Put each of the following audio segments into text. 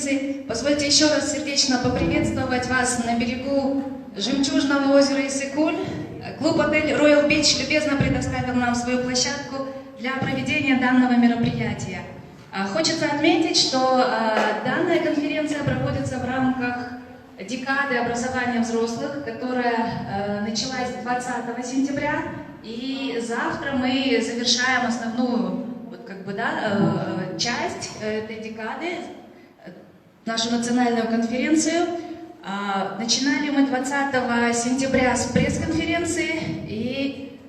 конференции. Позвольте еще раз сердечно поприветствовать вас на берегу жемчужного озера Иссык-Куль. Клуб-отель Royal Beach любезно предоставил нам свою площадку для проведения данного мероприятия. Хочется отметить, что данная конференция проводится в рамках декады образования взрослых, которая началась 20 сентября, и завтра мы завершаем основную часть этой декады, нашу национальную конференцию. Начинали мы 20 сентября с пресс-конференции и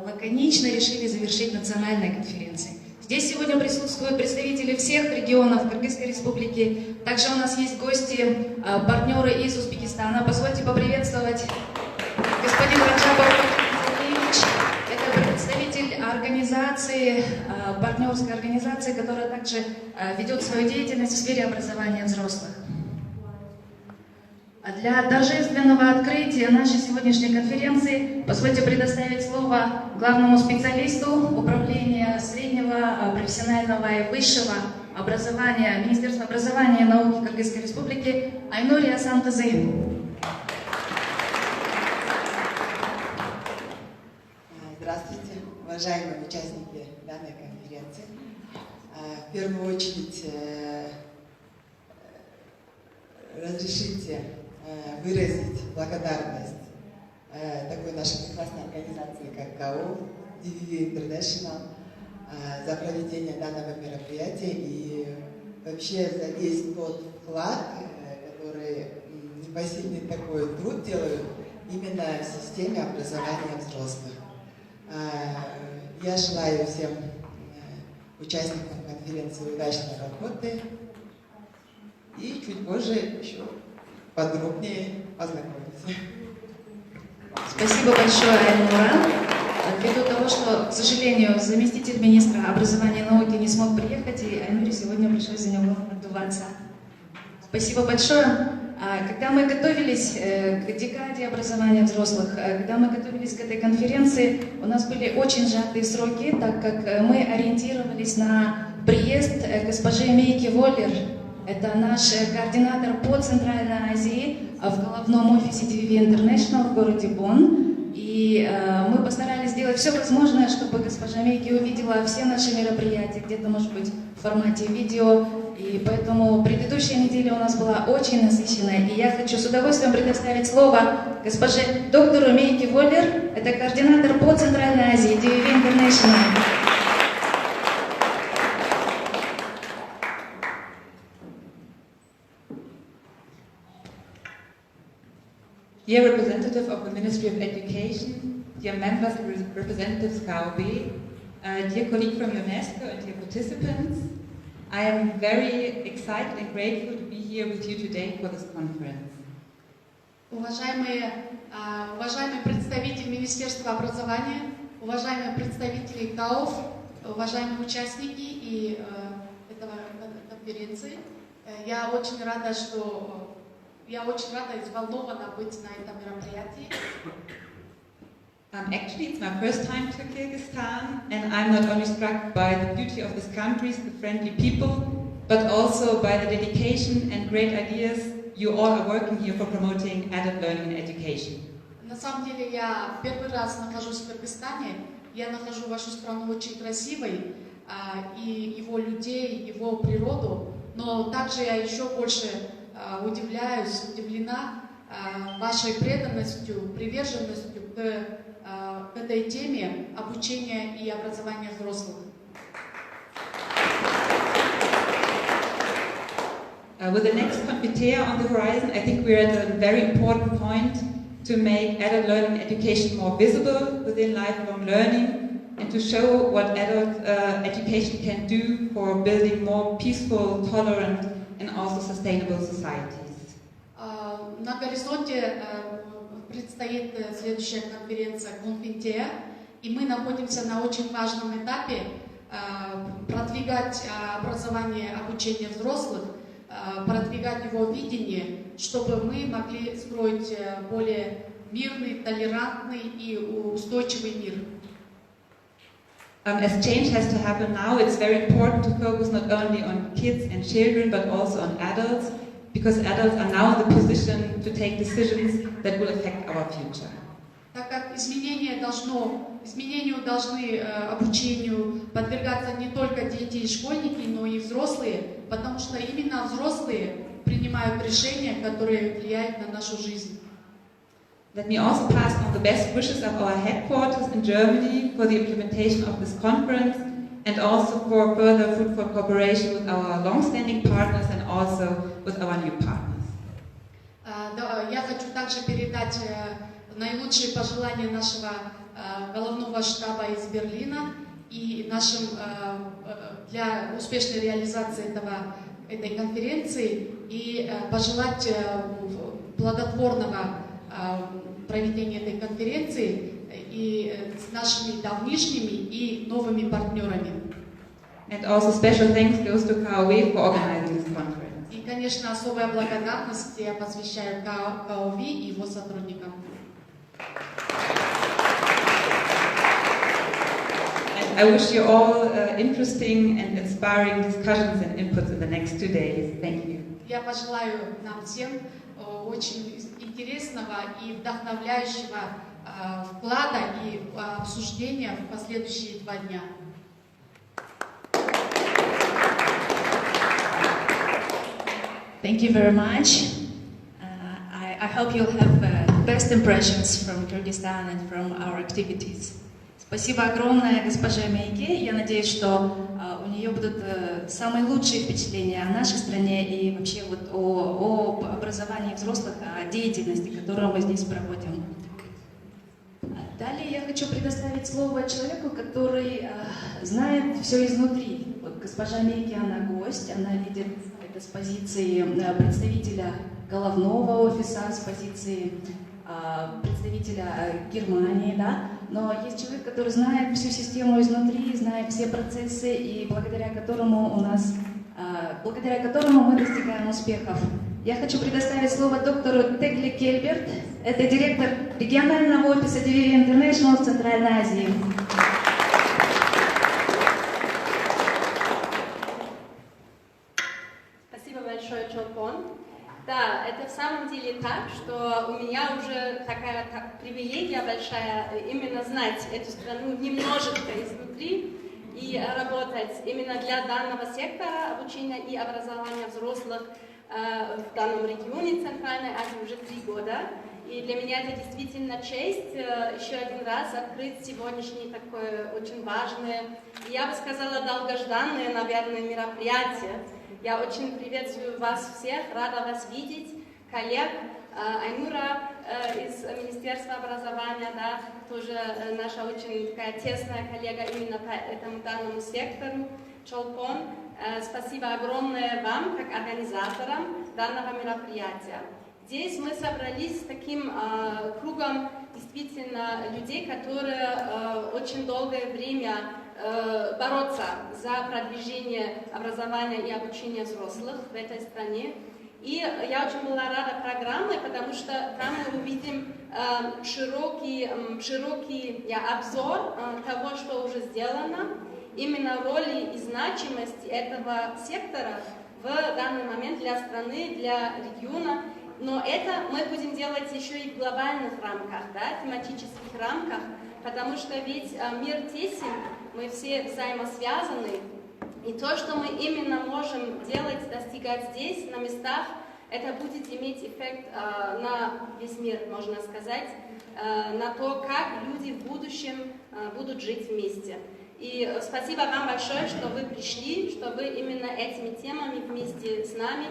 лаконично решили завершить национальной конференцией. Здесь сегодня присутствуют представители всех регионов Кыргызской республики. Также у нас есть гости, партнеры из Узбекистана. Позвольте поприветствовать господин Раджабов Ильич. Это представитель организации, партнерской организации, которая также ведет свою деятельность в сфере образования взрослых. Для торжественного открытия нашей сегодняшней конференции позвольте предоставить слово главному специалисту Управления среднего, профессионального и высшего образования Министерства образования и науки Кыргызской республики Айнуре Асантызы. Здравствуйте, уважаемые участники данной конференции. В первую очередь разрешите выразить благодарность такой нашей прекрасной организации, как КАО, DVV International, за проведение данного мероприятия и вообще за весь тот вклад, который непосильный такой труд делают именно в системе образования взрослых. Я желаю всем участникам конференции удачной работы и чуть позже еще подробнее познакомиться. Спасибо большое, Айнура. Ввиду того, что, к сожалению, заместитель министра образования и науки не смог приехать, и Айнуре сегодня пришлось за него отдуваться. Спасибо большое. Когда мы готовились к декаде образования взрослых, когда мы готовились к этой конференции, у нас были очень сжатые сроки, так как мы ориентировались на приезд госпожи Мейки Воллер. Это наш координатор по Центральной Азии в головном офисе DVV International в городе Бонн. И мы постарались сделать все возможное, чтобы госпожа Мейки увидела все наши мероприятия, где-то, может быть, в формате видео. И поэтому предыдущая неделя у нас была очень насыщенная. И я хочу с удовольствием предоставить слово госпоже доктору Мейки Воллер. Это координатор по Центральной Азии DVV International. Dear representative of the Ministry of Education, dear members and representatives KAOB, dear colleague from UNESCO and dear participants, I am very excited and grateful to be here with you today for this conference. Уважаемые представители Министерства образования, уважаемые представители КАОФ, уважаемые участники и этого конференции, я очень рада и взволнована быть на этом мероприятии. Actually, it's my first time to Kyrgyzstan, and I'm not only struck by the beauty of this country, the friendly people, but also by the dedication and great ideas you all are working here for promoting adult learning and education. На самом деле, я первый раз нахожусь в Кыргызстане. Я нахожу вашу страну очень красивой, и его людей, его природу, но также я еще больше удивлена вашей преданностью, приверженностью к этой теме обучения и образования взрослых. With the next Confiteor on the horizon, I think we're at a very important point to make adult learning and education more visible within lifelong learning and to show what adult education can do for building more peaceful, tolerant and also sustainable societies. На горизонте предстоит следующая конференция Confiteor, и мы находимся на очень важном этапе продвигать образование, обучение взрослых, продвигать его видение, чтобы мы могли строить более мирный, толерантный и устойчивый мир. As change has to happen now, it's very important to focus not only on kids and children, but also on adults, because adults are now in the position to take decisions that will affect our future. Так как изменению должны обучению подвергаться не только дети и школьники, но и взрослые, потому что именно взрослые принимают решения, которые влияют на нашу жизнь. Let me also pass on the best wishes of our headquarters in Germany for the implementation of this conference and also for further fruitful cooperation with our long-standing partners and also with our new partners. Я хочу также передать наилучшие пожелания нашего головного штаба из Берлина и нашим для успешной реализации этой конференции и пожелать плодотворного проведения этой конференции и с нашими давнишними и новыми партнерами. And also special thanks goes to KOW for organizing this conference. И, конечно, особая благодарность я посвящаю КОВ и его сотрудникам. And I wish you all interesting and inspiring discussions and inputs in the next 2 days. Thank you. Я пожелаю нам всем очень интересного и вдохновляющего вклада и обсуждения в последующие 2 дня. Thank you very much. I hope you'll have best impressions from Kyrgyzstan and from our activities. Спасибо огромное госпоже Мейке. Я надеюсь, что у нее будут самые лучшие впечатления о нашей стране и вообще вот о образовании взрослых, о деятельности, которую мы здесь проводим. Далее я хочу предоставить слово человеку, который знает все изнутри. Вот госпожа Мейке, она гость, она видит это с позиции представителя головного офиса, с позиции представителя Германии, да? Но есть человек, который знает всю систему изнутри, знает все процессы, и благодаря которому мы достигаем успехов. Я хочу предоставить слово доктору Тегли Кельберт, это директор регионального офиса DVV International в Центральной Азии. Спасибо большое, Чолпон. Да, это в самом деле так, что у меня уже такая привилегия большая именно знать эту страну немножечко изнутри и работать именно для данного сектора обучения и образования взрослых в данном регионе Центральной Азии уже 3 года. И для меня это действительно честь еще один раз открыть сегодняшнее такое очень важное, я бы сказала, долгожданное, наверное, мероприятие. Я очень приветствую вас всех, рада вас видеть, коллег, Айнура из Министерства образования, да, тоже наша очень такая тесная коллега именно по этому данному сектору, Чолпон. Спасибо огромное вам, как организаторам данного мероприятия. Здесь мы собрались с таким кругом действительно людей, которые очень долгое время бороться за продвижение образования и обучения взрослых в этой стране. И я очень была рада программе, потому что там мы увидим широкий обзор того, что уже сделано, именно роли и значимости этого сектора в данный момент для страны, для региона. Но это мы будем делать еще и в глобальных рамках, да, тематических рамках, потому что ведь мир тесен, мы все взаимосвязаны, и то, что мы именно можем делать, достигать здесь, на местах, это будет иметь эффект на весь мир, можно сказать, на то, как люди в будущем будут жить вместе. И спасибо вам большое, что вы пришли, что вы именно этими темами вместе с нами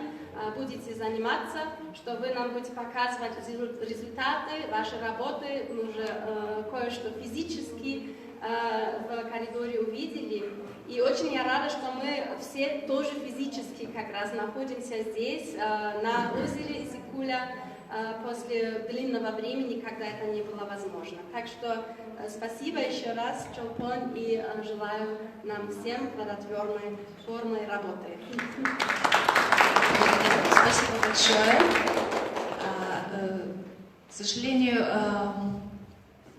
будете заниматься, что вы нам будете показывать результаты вашей работы. Мы уже кое-что физически в коридоре увидели. И очень я рада, что мы все тоже физически как раз находимся здесь, на озере Изикуля, после длинного времени, когда это не было возможно. Так что спасибо еще раз, Чолпон, и желаю нам всем плодотворной работы. Спасибо большое. К сожалению,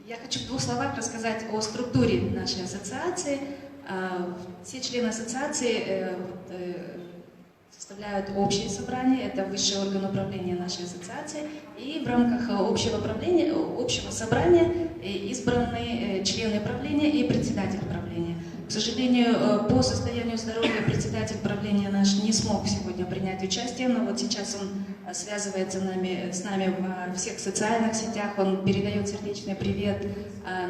Я хочу в двух словах рассказать о структуре нашей ассоциации. Все члены ассоциации составляют общее собрание, это высший орган управления нашей ассоциации, и в рамках общего собрания избраны члены правления и председатель правления. К сожалению, по состоянию здоровья председатель правления наш не смог сегодня принять участие, но вот сейчас он связывается с нами во всех социальных сетях, он передает сердечный привет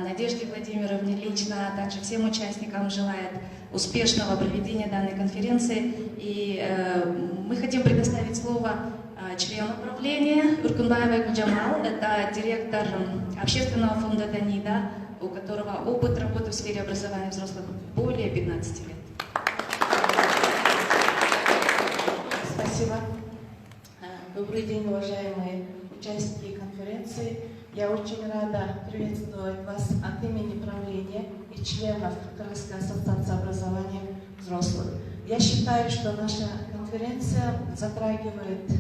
Надежде Владимировне лично, а также всем участникам желает успешного проведения данной конференции. И мы хотим предоставить слово члену правления Уркунбаевой Гульджамал, это директор общественного фонда Данида, у которого опыт работы в сфере образования взрослых более 15 лет. Спасибо. Добрый день, уважаемые участники конференции. Я очень рада приветствовать вас от имени правления и членов Кыргызской ассоциации образования взрослых. Я считаю, что наша конференция затрагивает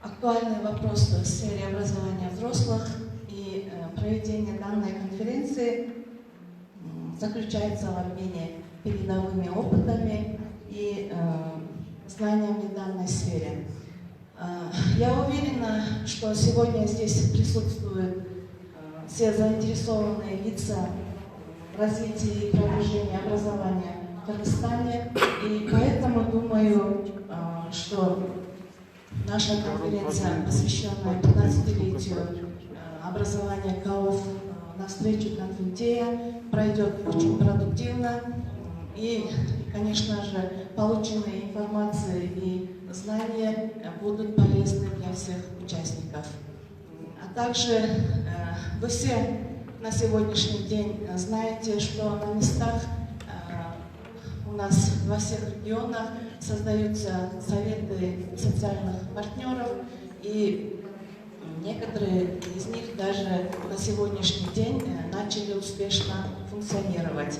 актуальные вопросы в сфере образования взрослых, и проведение данной конференции заключается в обмене передовыми опытами и знаниями в данной сфере. Я уверена, что сегодня здесь присутствуют все заинтересованные лица в развитии и продвижении образования в Кыргызстане, и поэтому думаю, что наша конференция, посвященная 15-летию образования КАОФ на встречу Конфинтея, пройдет очень продуктивно, и, конечно же, полученные информации и знания будут полезны для всех участников. А также вы все на сегодняшний день знаете, что на местах у нас во всех регионах создаются советы социальных партнеров, и некоторые из них даже на сегодняшний день начали успешно функционировать.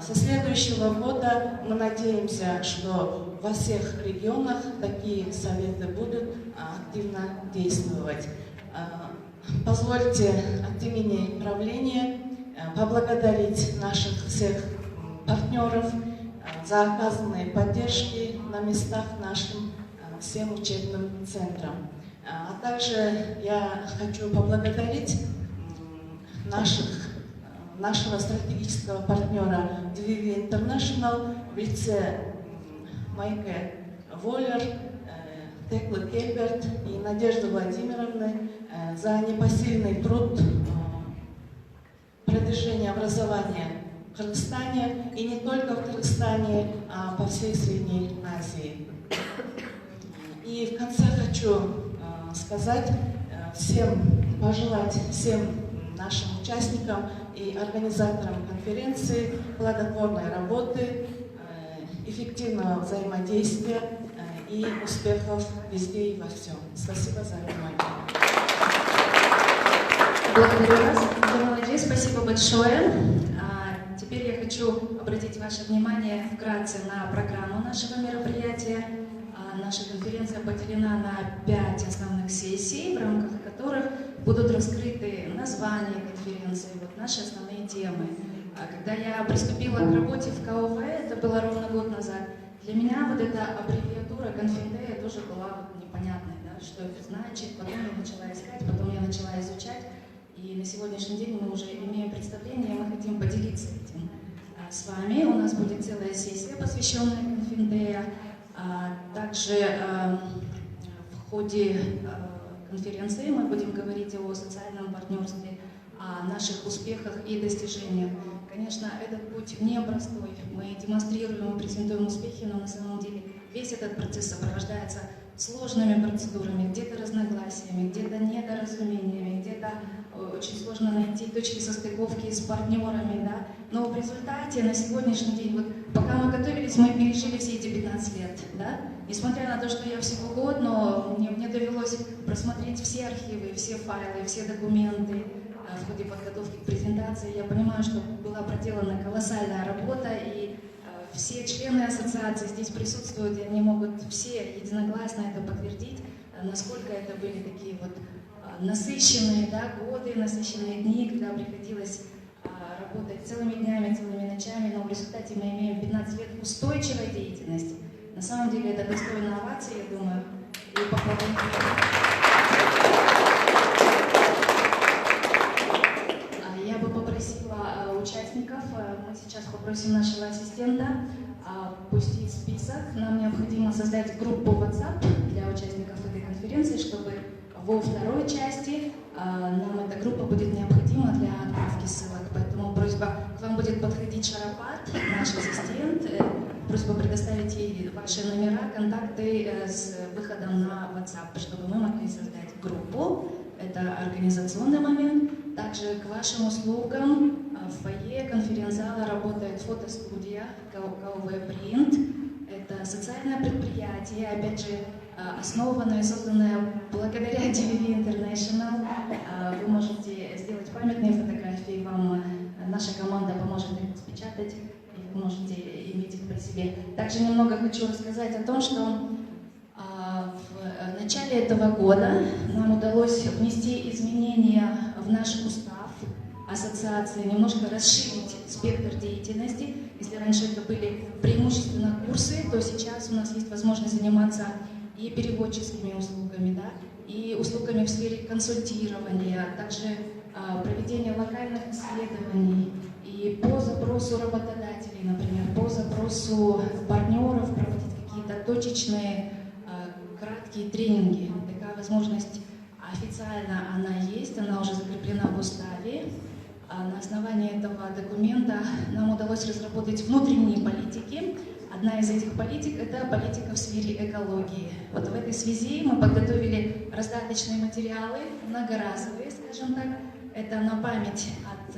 Со следующего года мы надеемся, что во всех регионах такие советы будут активно действовать. Позвольте от имени правления поблагодарить наших всех партнеров за оказанные поддержки на местах нашим всем учебным центрам. А также я хочу поблагодарить нашего стратегического партнера DVV International в лице Майке Воллер, Теклы Кельберт и Надежды Владимировны за непосильный труд продвижения образования в Кыргызстане, и не только в Кыргызстане, а по всей Средней Азии. И в конце хочу сказать пожелать всем нашим участникам и организаторам конференции плодотворной работы, эффективного взаимодействия и успехов везде и во всем. Спасибо за внимание. Благодарю вас, Джамал-эджи, спасибо большое. Теперь я хочу обратить ваше внимание вкратце на программу нашего мероприятия. Наша конференция поделена на 5 основных сессий, в рамках которых будут раскрыты названия конференции, наши основные темы. Когда я приступила к работе в КОВ, это было ровно год назад, для меня вот эта аббревиатура Конфинтея тоже была непонятной, что это значит. Потом я начала искать, потом я начала изучать, и на сегодняшний день мы уже имеем представление, и мы хотим поделиться этим с вами. У нас будет целая сессия, посвященная Конфинтея. Также в ходе конференции мы будем говорить о социальном партнерстве, о наших успехах и достижениях. Конечно, этот путь непростой. Мы демонстрируем, мы презентуем успехи, но на самом деле весь этот процесс сопровождается сложными процедурами, где-то разногласиями, где-то недоразумениями, где-то очень сложно найти точки состыковки с партнерами, но в результате на сегодняшний день, пока мы готовились, мы пережили все эти 15 лет, Несмотря на то, что я всего год, но мне довелось просмотреть все архивы, все файлы, все документы в ходе подготовки к презентации. Я понимаю, что была проделана колоссальная работа, и все члены ассоциации здесь присутствуют, и они могут все единогласно это подтвердить. насколько это были такие вот насыщенные, да, годы, насыщенные дни, когда приходилось работать целыми днями, целыми ночами, но в результате мы имеем 15 лет устойчивой деятельности. На самом деле это достойно овации, я думаю, и похвалы. Я бы попросила участников, мы сейчас попросим нашего ассистента пустить список. Нам необходимо создать группу WhatsApp для участников этой конференции, чтобы во второй части нам эта группа будет необходима для отправки ссылок. Поэтому просьба, к вам будет подходить Шарапат, наш ассистент. Просьба предоставить ей ваши номера, контакты с выходом на WhatsApp, чтобы мы могли создать группу. Это организационный момент. Также к вашим услугам в фойе конференц-зала работает фотостудия КВ Print. Это социальное предприятие, опять же, основанное и созданное благодаря DVV International. Вы можете сделать памятные фотографии, вам наша команда поможет их распечатать, и вы можете иметь их при себе. Также немного хочу рассказать о том, что в начале этого года нам удалось внести изменения в наш устав ассоциации, немножко расширить спектр деятельности. Если раньше это были преимущественно курсы, то сейчас у нас есть возможность заниматься и переводческими услугами, да, и услугами в сфере консультирования, также проведения локальных исследований, и по запросу работодателей, например, по запросу партнеров проводить какие-то точечные краткие тренинги. Такая возможность официально она есть, она уже закреплена в уставе. На основании этого документа нам удалось разработать внутренние политики. Одна из этих политик – это политика в сфере экологии. Вот в этой связи мы подготовили раздаточные материалы, многоразовые, скажем так. Это на память от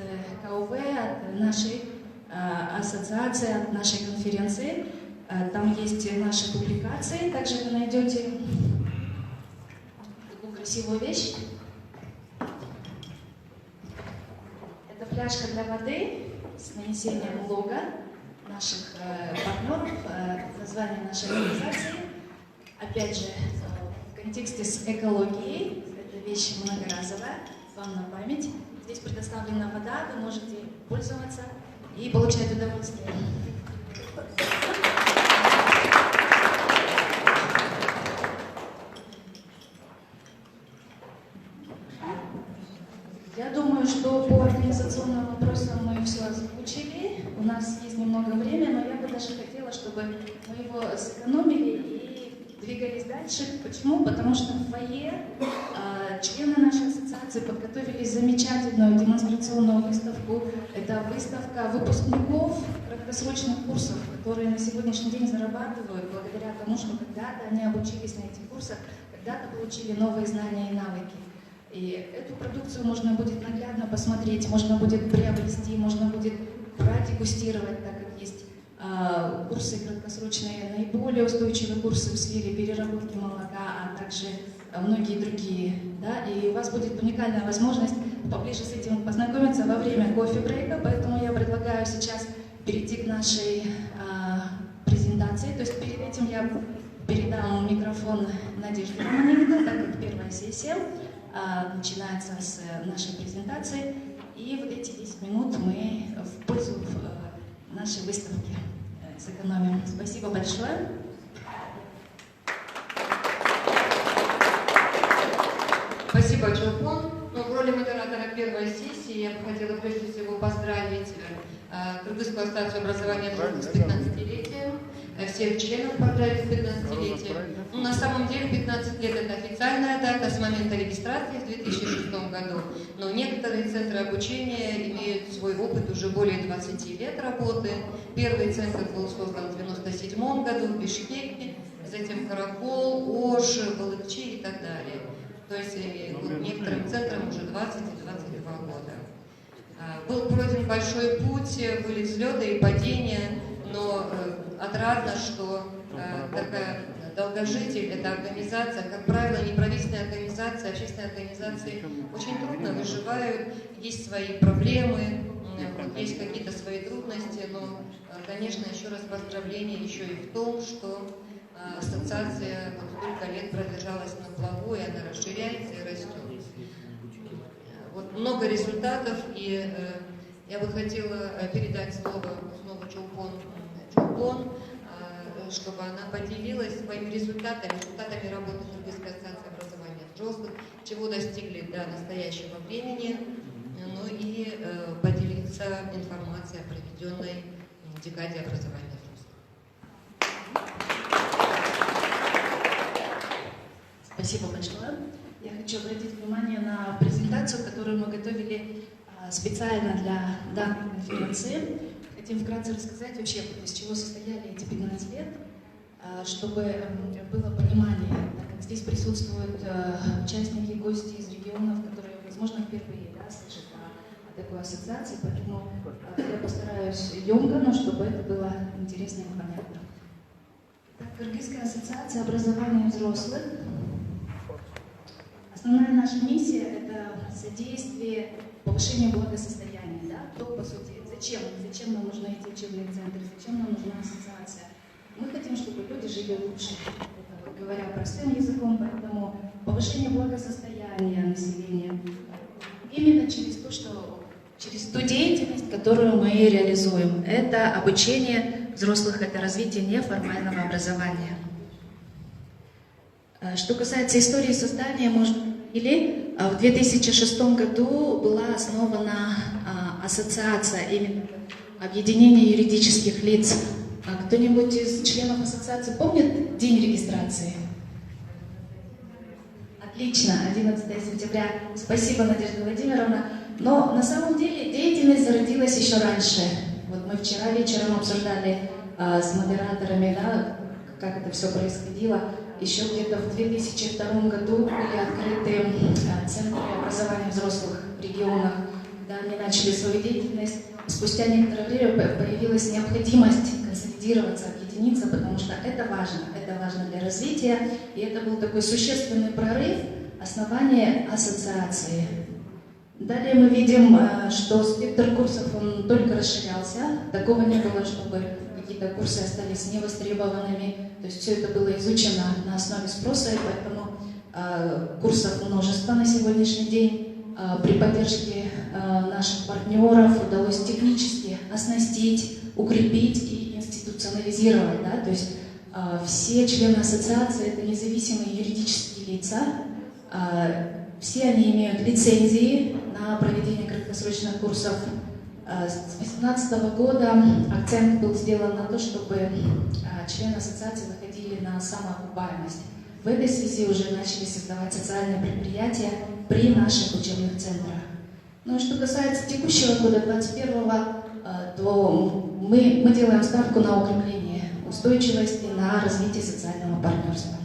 КОВ, от нашей ассоциации, от нашей конференции. Там есть наши публикации. Также вы найдете такую красивую вещь. Это фляжка для воды с нанесением лого наших партнеров, название нашей организации. Опять же, в контексте с экологией, эта вещь многоразовая, вам на память. Здесь предоставлена вода, вы можете пользоваться и получать удовольствие. Я думаю, что по организационным вопросам мы все озвучили. У нас есть немного времени, но я бы даже хотела, чтобы мы его сэкономили и двигались дальше. Почему? Потому что в фойе члены нашей ассоциации подготовили замечательную демонстрационную выставку. Это выставка выпускников краткосрочных курсов, которые на сегодняшний день зарабатывают благодаря тому, что когда-то они обучились на этих курсах, когда-то получили новые знания и навыки. И эту продукцию можно будет наглядно посмотреть, можно будет приобрести, можно будет продегустировать, так как есть курсы краткосрочные, наиболее устойчивые курсы в сфере переработки молока, а также многие другие. Да? И у вас будет уникальная возможность поближе с этим познакомиться во время кофе-брейка, поэтому я предлагаю сейчас перейти к нашей презентации. То есть перед этим я передам микрофон Надежде Романенко, так как первая сессия начинается с нашей презентации. И вот эти 10 минут мы в пользу нашей выставки сэкономим. Спасибо большое. Спасибо, Чулпон. В роли модератора первой сессии я бы хотела прежде всего поздравить Кыргызскую ассоциацию образования с 15-летием, всех членов поздравить с 15-летием. На самом деле 15 лет это официальная дата с момента регистрации в 2006 году, но некоторые центры обучения имеют свой опыт уже более 20 лет работы. Первый центр был создан в 1997 году в Бишкеке, затем Каракол, Ош, Балыкчи и так далее. То есть некоторым центрам уже 20 и 22 года. Был пройден большой путь, были взлеты и падения, но отрадно, что такая долгожитель, эта организация, как правило, неправительственные организации, общественные организации очень трудно выживают, есть свои проблемы, есть какие-то свои трудности, но, конечно, еще раз поздравление еще и в том, что ассоциация столько лет продержалась на плаву много результатов, и я бы хотела передать слово снова Чулпон, чтобы она поделилась своими результатами работы Кыргызской ассоциации образования взрослых, чего достигли до настоящего времени, ну и поделиться информацией о проведенной декаде образования взрослых. Спасибо большое. Я хочу обратить внимание на презентацию, которую мы готовили специально для данной конференции. Хотим вкратце рассказать вообще, из чего состояли эти 15 лет, чтобы было понимание, так как здесь присутствуют участники, гости из регионов, которые, возможно, впервые слышат о такой ассоциации, поэтому я постараюсь емко, но чтобы это было интересно и понятно. Кыргызская ассоциация образования взрослых. Основная наша миссия – это содействие повышению благосостояния. Да? То, по сути, зачем нам нужны эти учебные центры, зачем нам нужна ассоциация? Мы хотим, чтобы люди жили лучше, это, говоря простым языком, поэтому повышение благосостояния населения именно через ту деятельность, которую мы реализуем. Это обучение взрослых, это развитие неформального образования. Что касается истории создания, в 2006 году была основана ассоциация, именно объединение юридических лиц. Кто-нибудь из членов ассоциации помнит день регистрации? Отлично, 11 сентября. Спасибо, Надежда Владимировна. Но на самом деле деятельность зародилась еще раньше. Вот мы вчера вечером обсуждали с модераторами, да, как это все происходило. Еще где-то в 2002 году были открыты центры образования взрослых в регионах, когда они начали свою деятельность. Спустя некоторое время появилась необходимость консолидироваться, объединиться, потому что это важно для развития. И это был такой существенный прорыв, основание ассоциации. Далее мы видим, что спектр курсов он только расширялся. Такого не было, чтобы какие-то курсы остались невостребованными. То есть все это было изучено на основе спроса, и поэтому курсов множество на сегодняшний день. При поддержке наших партнеров удалось технически оснастить, укрепить и институционализировать. Да? То есть все члены ассоциации – это независимые юридические лица. Все они имеют лицензии на проведение краткосрочных курсов. С 2018 года акцент был сделан на то, чтобы члены ассоциации выходили на самоокупаемость. В этой связи уже начали создавать социальные предприятия при наших учебных центрах. Ну и что касается текущего года, 2021-го, то мы делаем ставку на укрепление устойчивости, на развитие социального партнерства.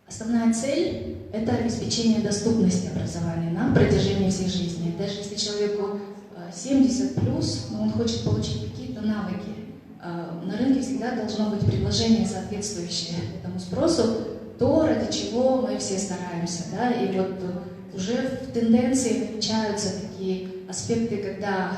Основная цель – это обеспечение доступности образования на протяжении всей жизни. Даже если человеку 70+, но он хочет получить какие-то навыки, на рынке всегда должно быть предложение, соответствующее этому спросу, то, ради чего мы все стараемся. Да? И вот уже в тенденции намечаются такие аспекты, когда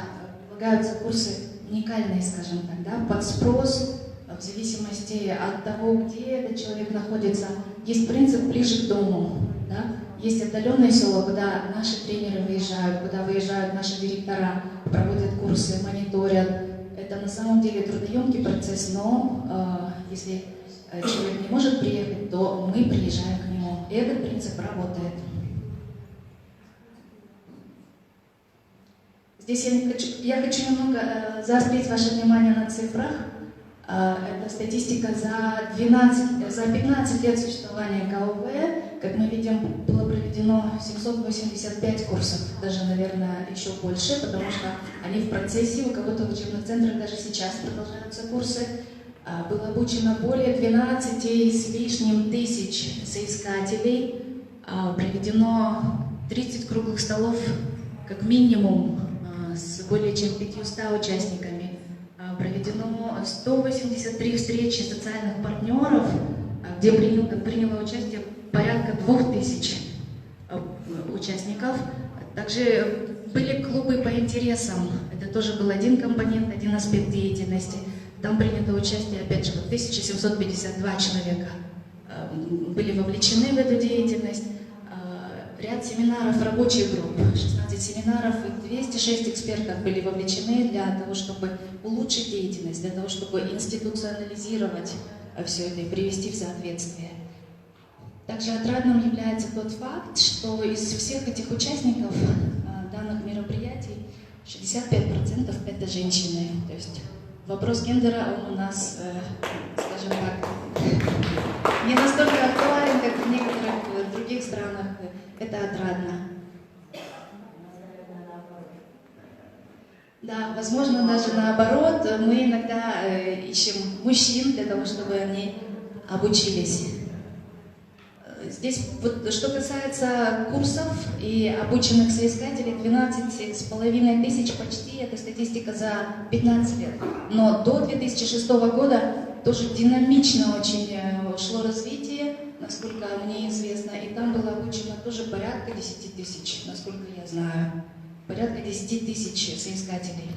предлагаются курсы уникальные, скажем так, да, под спрос, в зависимости от того, где этот человек находится. Есть принцип ближе к дому. Да? Есть отдаленные села, куда наши тренеры выезжают, куда выезжают наши директора, проводят курсы, мониторят. Это на самом деле трудоемкий процесс, но если человек не может приехать, то мы приезжаем к нему. И этот принцип работает. Здесь я хочу немного заострить ваше внимание на цифрах. Это статистика за 15 лет существования КОВ. Как мы видим, было проведено 785 курсов, даже, наверное, еще больше, потому что они в процессе, у кого-то в учебных центрах даже сейчас продолжаются курсы. Было обучено более 12 с лишним тысяч соискателей, проведено 30 круглых столов, как минимум, с более чем 500 участниками. Проведено 183 встречи социальных партнеров, где приняло участие порядка 2000 участников. Также были клубы по интересам. Это тоже был один компонент, один аспект деятельности. Там принято участие, опять же, 1752 человека. были вовлечены в эту деятельность. Ряд семинаров, рабочих групп, 16 семинаров и 206 экспертов были вовлечены для того, чтобы улучшить деятельность, для того, чтобы институционализировать все это и привести в соответствие. Также отрадным является тот факт, что из всех этих участников данных мероприятий 65% это женщины. То есть вопрос гендера он у нас, скажем так, не настолько актуален, как в некоторых других странах. Это отрадно. Да, возможно, даже наоборот, мы иногда ищем мужчин для того, чтобы они обучились. Здесь, вот, что касается курсов и обученных соискателей, 12,5 тысяч почти, это статистика за 15 лет. Но до 2006 года тоже динамично очень шло развитие, насколько мне известно, и там было обучено тоже порядка 10 тысяч, насколько я знаю, порядка 10 тысяч соискателей.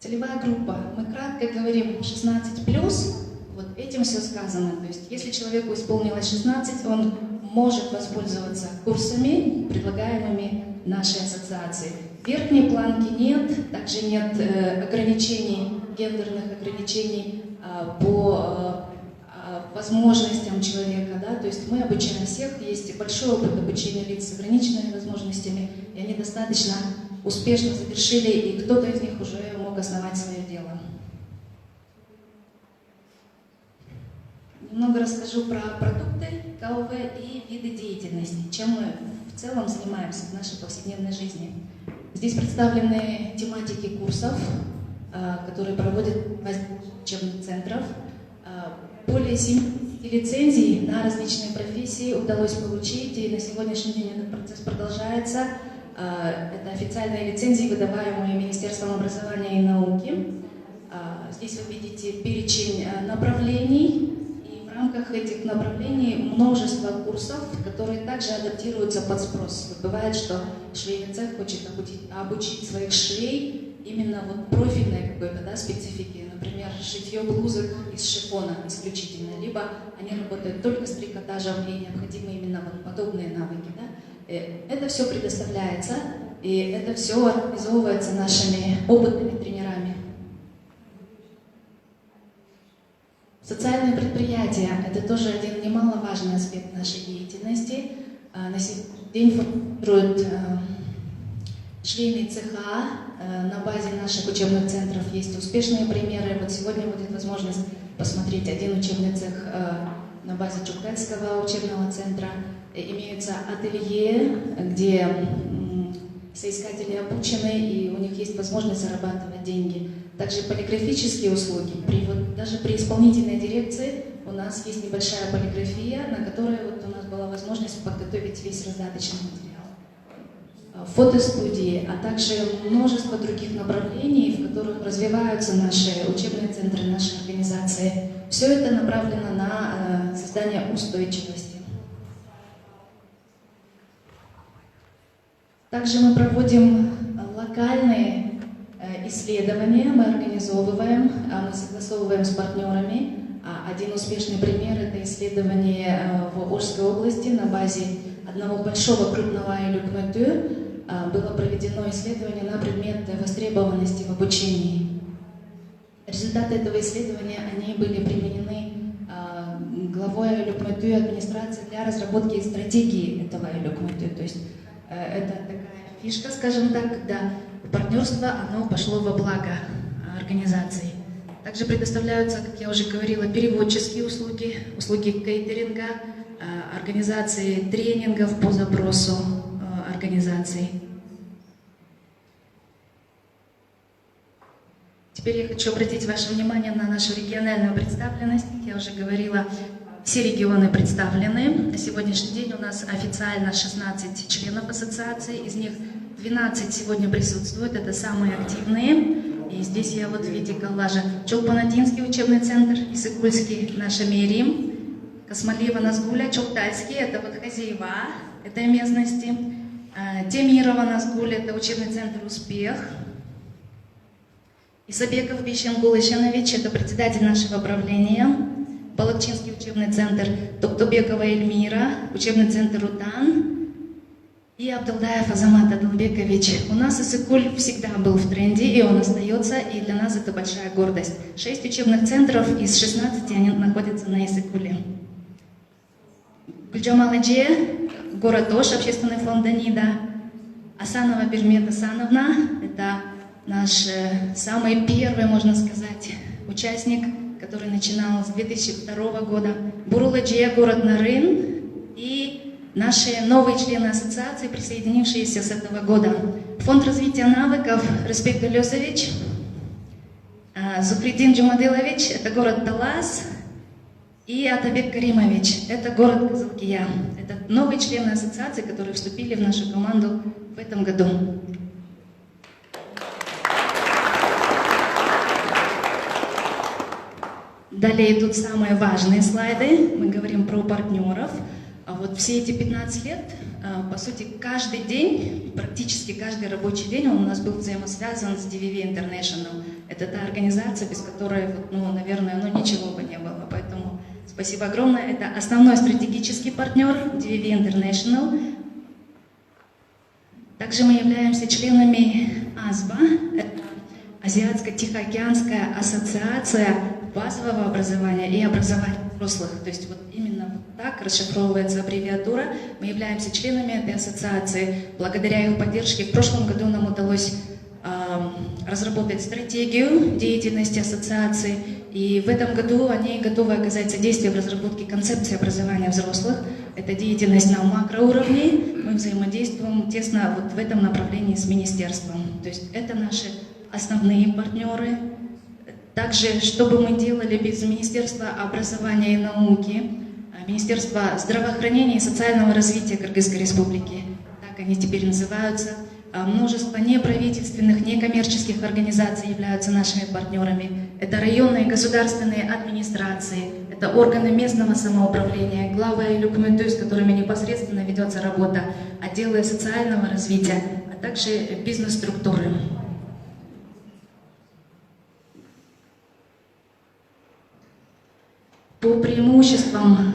Целевая группа. Мы кратко говорим 16+, вот этим все сказано. То есть, если человеку исполнилось 16, он может воспользоваться курсами, предлагаемыми нашей ассоциацией. Верхней планки нет, также нет ограничений, гендерных ограничений по возможностям человека, да, то есть мы обучаем всех, есть большой опыт обучения лиц с ограниченными возможностями, и они достаточно успешно завершили, и кто-то из них уже мог основать свое дело. Немного расскажу про продукты КОВ и виды деятельности, чем мы в целом занимаемся в нашей повседневной жизни. Здесь представлены тематики курсов, которые проводят учебных центров. Более 7 лицензий на различные профессии удалось получить, и на сегодняшний день этот процесс продолжается. Это официальные лицензии, выдаваемые Министерством образования и науки. Здесь вы видите перечень направлений, и в рамках этих направлений множество курсов, которые также адаптируются под спрос. Вот бывает, что швейный цех хочет обучить своих швей именно вот профильной какой-то, да, специфики, например, шитье блузок из шифона исключительно, либо они работают только с трикотажем и необходимы именно вот подобные навыки. Да? Это все предоставляется, и это все организовывается нашими опытными тренерами. Социальные предприятия – это тоже один немаловажный аспект нашей деятельности. На сегодняшний день формируют швейные цеха. На базе наших учебных центров есть успешные примеры. Вот сегодня будет возможность посмотреть один учебный цех на базе Чукотского учебного центра. Имеются ателье, где соискатели обучены, и у них есть возможность зарабатывать деньги. Также полиграфические услуги. Даже при исполнительной дирекции у нас есть небольшая полиграфия, на которой вот у нас была возможность подготовить весь раздаточный материал. Фотостудии, а также множество других направлений, в которых развиваются наши учебные центры, наши организации. Все это направлено на создание устойчивости. Также мы проводим локальные исследования, мы организовываем, мы согласовываем с партнерами. Один успешный пример – это исследование в Орской области на базе одного большого крупного люкмету. Было проведено исследование на предмет востребованности в обучении. Результаты этого исследования они были применены главой люкмету и администрации для разработки стратегии этого люкмету. То есть это такая фишка, скажем так, когда партнерство оно пошло во благо организации. Также предоставляются, как я уже говорила, переводческие услуги, услуги кейтеринга, организации тренингов по запросу организации. Теперь я хочу обратить ваше внимание на нашу региональную представленность. Как я уже говорила, все регионы представлены. На сегодняшний день у нас официально 16 членов ассоциации, из них 12 сегодня присутствуют, это самые активные. И здесь я вот в виде коллажа Чолпанатинский учебный центр, Исыкульский наш Мирим, Космолива Назгуля, Чоктальский, это вот хозяева этой местности, Темирова Назгуля, это учебный центр Успех, Исабеков Бишен Гулышанович, это председатель нашего правления. Балакчинский учебный центр, Токтубекова Эльмира, учебный центр Рутан. И Абдулдаев Азамат Адылбекович. У нас Иссык-Куль всегда был в тренде, и он остается, и для нас это большая гордость. 6 учебных центров из 16 они находятся на Иссык-Куле. Гульджамал-Эдже, город Ош, общественный фонд Данида. Асанова Бермет Асановна, это наш самый первый, можно сказать, участник, который начинал с 2002 года. Бурул-Эдже, город Нарын. И наши новые члены ассоциации, присоединившиеся с этого года. Фонд развития навыков Респект Галёсович, Зухридин Джумадилович, это город Талас, и Атабек Каримович, это город Кызылкия. Это новые члены ассоциации, которые вступили в нашу команду в этом году. Далее идут самые важные слайды. Мы говорим про партнеров. А вот все эти 15 лет, по сути, каждый день, практически каждый рабочий день он у нас был взаимосвязан с DVV International. Это та организация, без которой, наверное, ничего бы не было. Поэтому спасибо огромное. Это основной стратегический партнер DVV International. Также мы являемся членами АСБА, это Азиатско-Тихоокеанская ассоциация базового образования и образования взрослых. То есть вот именно вот так расшифровывается аббревиатура. Мы являемся членами этой ассоциации. Благодаря их поддержке в прошлом году нам удалось разработать стратегию деятельности ассоциации. И в этом году они готовы оказать содействие в разработке концепции образования взрослых. Это деятельность на макроуровне. Мы взаимодействуем тесно вот в этом направлении с министерством. То есть это наши основные партнеры. Также, что бы мы делали без Министерства образования и науки, Министерства здравоохранения и социального развития Кыргызской Республики, так они теперь называются, множество неправительственных, некоммерческих организаций являются нашими партнерами. Это районные государственные администрации, это органы местного самоуправления, глава и люкменту, с которыми непосредственно ведется работа, отделы социального развития, а также бизнес-структуры. По преимуществам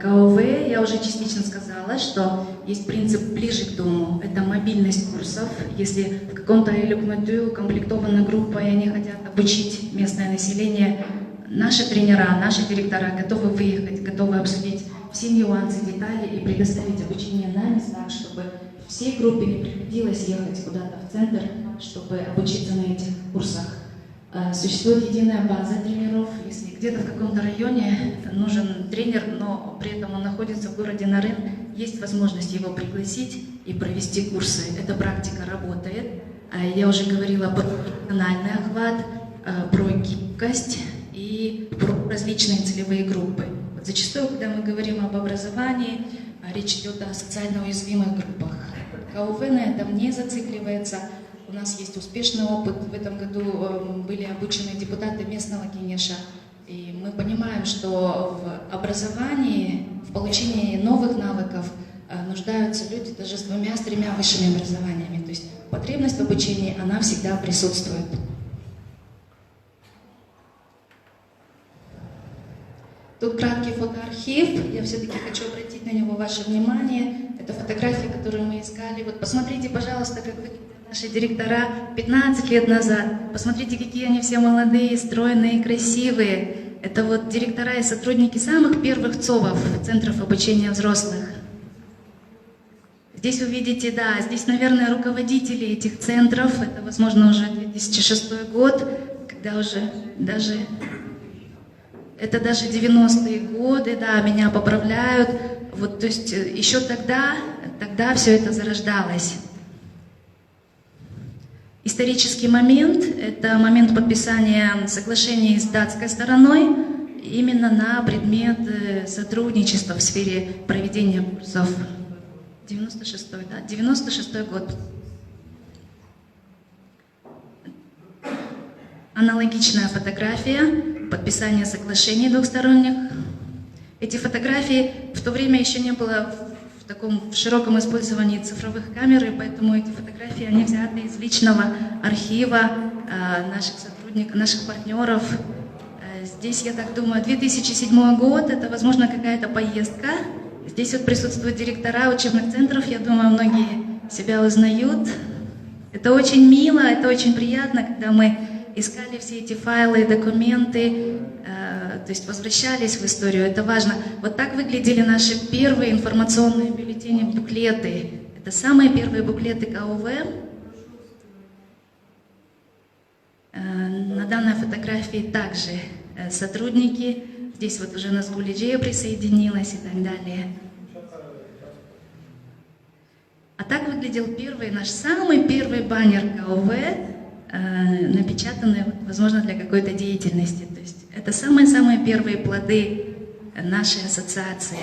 КОВ я уже частично сказала, что есть принцип ближе к дому. Это мобильность курсов. Если в каком-то элюкменту укомплектована группа и они хотят обучить местное население, наши тренера, наши директора готовы выехать, готовы обсудить все нюансы, детали и предоставить обучение на местах, чтобы всей группе не приходилось ехать куда-то в центр, чтобы обучиться на этих курсах. Существует единая база тренеров. Если где-то в каком-то районе нужен тренер, но при этом он находится в городе Нарын, есть возможность его пригласить и провести курсы. Эта практика работает. Я уже говорила про национальный охват, про гибкость и про различные целевые группы. Вот зачастую, когда мы говорим об образовании, речь идет о социально уязвимых группах. КОВ на этом не зацикливается. У нас есть успешный опыт. В этом году были обучены депутаты местного Кенеша. И мы понимаем, что в образовании, в получении новых навыков нуждаются люди даже с 2-3 высшими образованиями. То есть потребность в обучении, она всегда присутствует. Тут краткий фотоархив. Я все-таки хочу обратить на него ваше внимание. Это фотографии, которые мы искали. Вот посмотрите, пожалуйста, как выглядят наши директора 15 лет назад. Посмотрите, какие они все молодые, стройные, красивые. Это вот директора и сотрудники самых первых ЦОВов, центров обучения взрослых. Здесь вы видите, да, здесь, наверное, руководители этих центров. Это, возможно, уже 2006 год, когда уже даже... Это даже 90-е годы, да, меня поправляют. Вот, то есть еще тогда все это зарождалось. Исторический момент – это момент подписания соглашений с датской стороной именно на предмет сотрудничества в сфере проведения курсов. 96-й, да, 96-й год. Аналогичная фотография, подписание соглашений двухсторонних. Эти фотографии в то время еще не было в широком использовании цифровых камер, и поэтому эти фотографии, они взяты из личного архива наших сотрудников сотрудников, наших партнеров. Здесь, я так думаю, 2007 год, это, возможно, какая-то поездка. Здесь вот присутствуют директора учебных центров, я думаю, многие себя узнают. Это очень мило, это очень приятно, когда мы искали все эти файлы, документы, то есть возвращались в историю, это важно. Вот так выглядели наши первые информационные бюллетени, буклеты. Это самые первые буклеты КОВ. На данной фотографии также сотрудники. Здесь вот уже Назгуль Иджея присоединилась и так далее. А так выглядел первый, наш самый первый баннер КОВ, напечатанный, возможно, для какой-то деятельности. То есть это самые-самые первые плоды нашей ассоциации.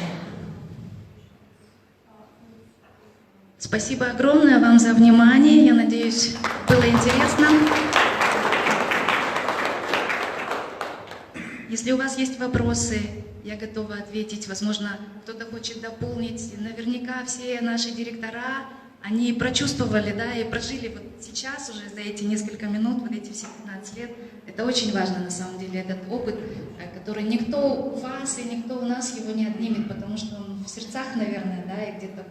Спасибо огромное вам за внимание. Я надеюсь, было интересно. Если у вас есть вопросы, я готова ответить. Возможно, кто-то хочет дополнить. Наверняка все наши директора, они прочувствовали, да, и прожили вот сейчас уже за эти несколько минут, вот эти все 15 лет. Это очень важно на самом деле, этот опыт, который никто у вас и никто у нас его не отнимет, потому что он в сердцах, наверное, да, и где-то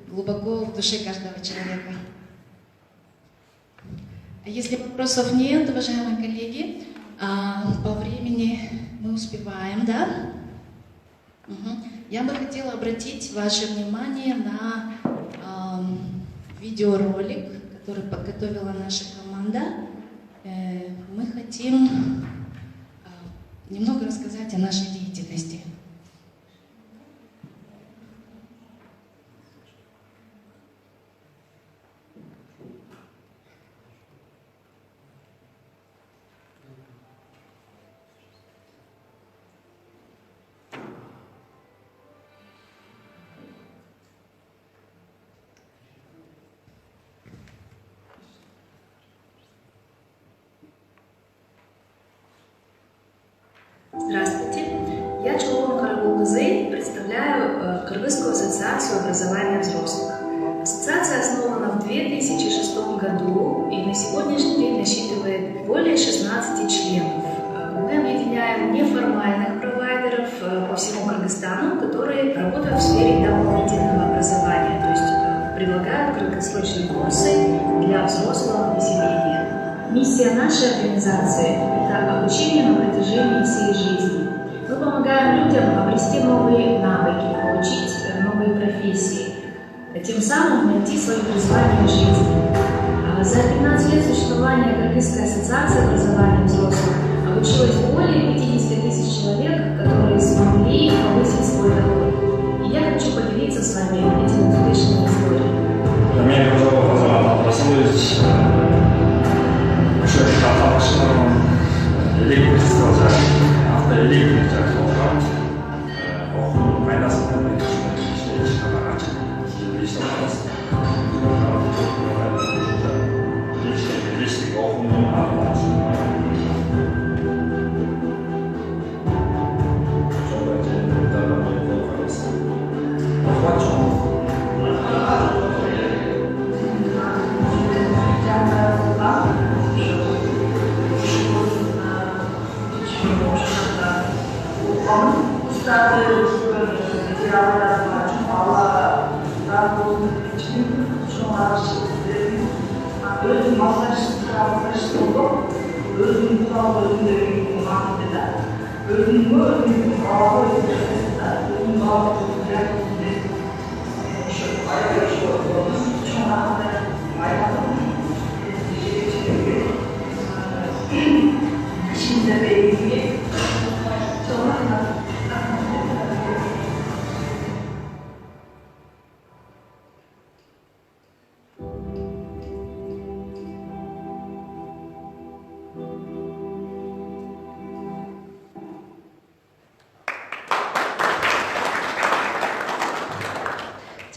глубоко в душе каждого человека. Если вопросов нет, уважаемые коллеги, по времени мы успеваем, да? Угу. Я бы хотела обратить ваше внимание на видеоролик, который подготовила наша команда. Мы хотим немного рассказать о нашей деятельности. Здравствуйте, я Чолпон Карагул-Кызы, представляю Кыргызскую ассоциацию образования взрослых. Ассоциация основана в 2006 году и на сегодняшний день насчитывает более 16 членов. Мы объединяем неформальных провайдеров по всему Кыргызстану, которые работают в сфере дополнительного образования, то есть предлагают краткосрочные курсы для взрослого населения. Миссия нашей организации – это обучение на протяжении всей жизни. Мы помогаем людям обрести новые навыки, получить новые профессии, тем самым найти свое призвание в жизни. За 15 лет существования Кыргызской ассоциации образования взрослых обучилось более 50 тысяч человек, которые смогли повысить свой доход. И я хочу поделиться с вами этими успешными историями. электрического автоэлектрика болған оқудың пайдасын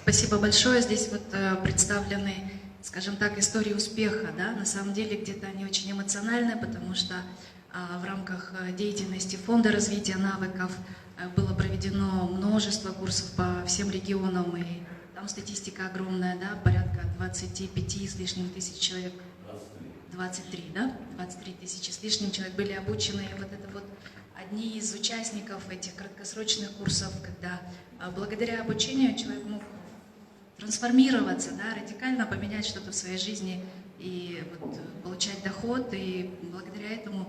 Спасибо большое. Здесь вот представлены, скажем так, истории успеха. Да? На самом деле где-то они очень эмоциональны, потому что в рамках деятельности Фонда развития навыков было проведено множество курсов по всем регионам, и там статистика огромная, да? Порядка 25 с лишним тысяч человек. 23, да? 23 тысячи с лишним человек были обучены. И вот это вот одни из участников этих краткосрочных курсов, когда благодаря обучению человек мог трансформироваться, да, радикально поменять что-то в своей жизни и вот, получать доход, и благодаря этому